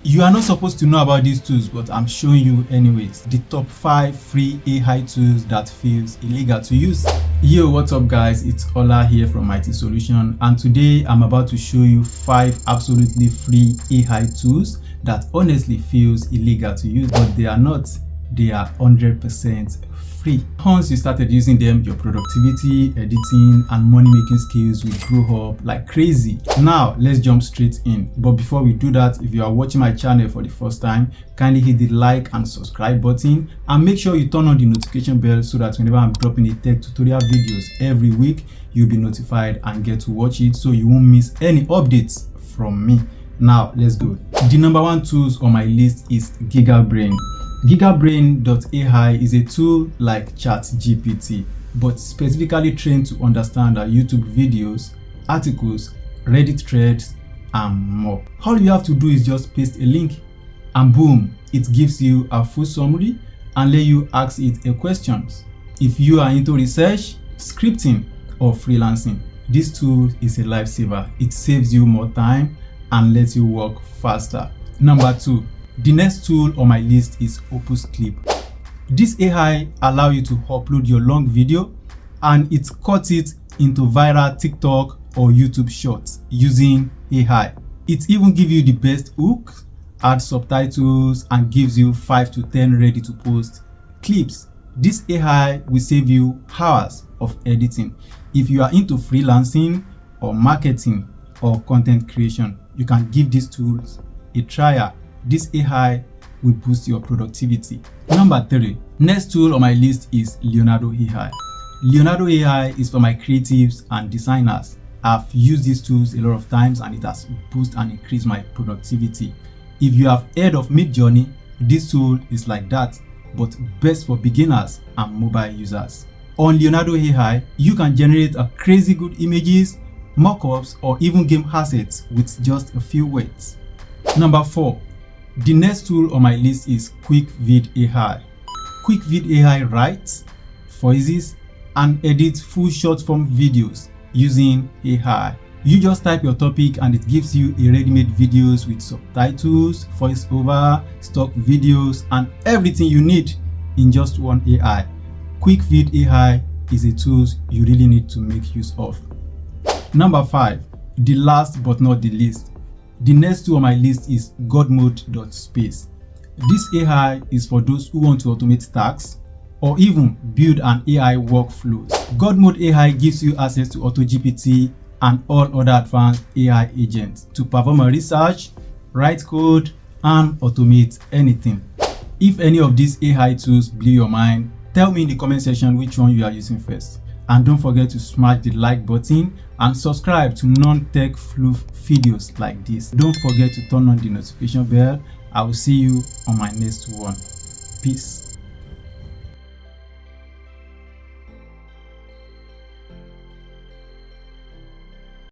You are not supposed to know about these tools, but I'm showing you anyways. The top 5 free AI tools that feels illegal to use. Yo, what's up guys? It's Ola here from IT Solution, and today I'm about to show you 5 absolutely free AI tools that honestly feels illegal to use, but they are not. They are 100% free. Once you started using them, your productivity, editing, and money-making skills will grow up like crazy. Now, let's jump straight in. But before we do that, if you are watching my channel for the first time, kindly hit the like and subscribe button, and make sure you turn on the notification bell so that whenever I'm dropping a tech tutorial videos every week, you'll be notified and get to watch it so you won't miss any updates from me. Now, let's go. The number 1 tools on my list is GigaBrain. GigaBrain.ai is a tool like ChatGPT, but specifically trained to understand YouTube videos, articles, Reddit threads, and more. All you have to do is just paste a link, and boom, it gives you a full summary and let you ask it a questions. If you are into research, scripting, or freelancing, this tool is a lifesaver. It saves you more time and lets you work faster. Number 2. The next tool on my list is Opus Clip. This AI allows you to upload your long video and it cuts it into viral TikTok or YouTube shorts using AI. It even gives you the best hook, adds subtitles, and gives you 5 to 10 ready to post clips. This AI will save you hours of editing. If you are into freelancing or marketing or content creation, you can give these tools a trial. This AI will boost your productivity. Number 3. Next tool on my list is Leonardo AI. Leonardo AI is for my creatives and designers. I've used these tools a lot of times and it has boosted and increased my productivity. If you have heard of Midjourney, this tool is like that, but best for beginners and mobile users. On Leonardo AI, you can generate a crazy good images, mockups, or even game assets with just a few words. Number 4. The next tool on my list is QuickVid AI. QuickVid AI writes, voices, and edits full short form videos using AI. You just type your topic and it gives you a ready-made videos with subtitles, voiceover, stock videos, and everything you need in just one AI. QuickVid AI is a tool you really need to make use of. Number 5. The last but not the least. The next tool on my list is godmode.space. This AI is for those who want to automate tasks or even build an AI workflows. Godmode AI gives you access to AutoGPT and all other advanced AI agents to perform a research, write code, and automate anything. If any of these AI tools blew your mind, tell me in the comment section which one you are using first. And don't forget to smash the like button and subscribe to non-tech fluff videos like this. Don't forget to turn on the notification bell. I will see you on my next one. Peace.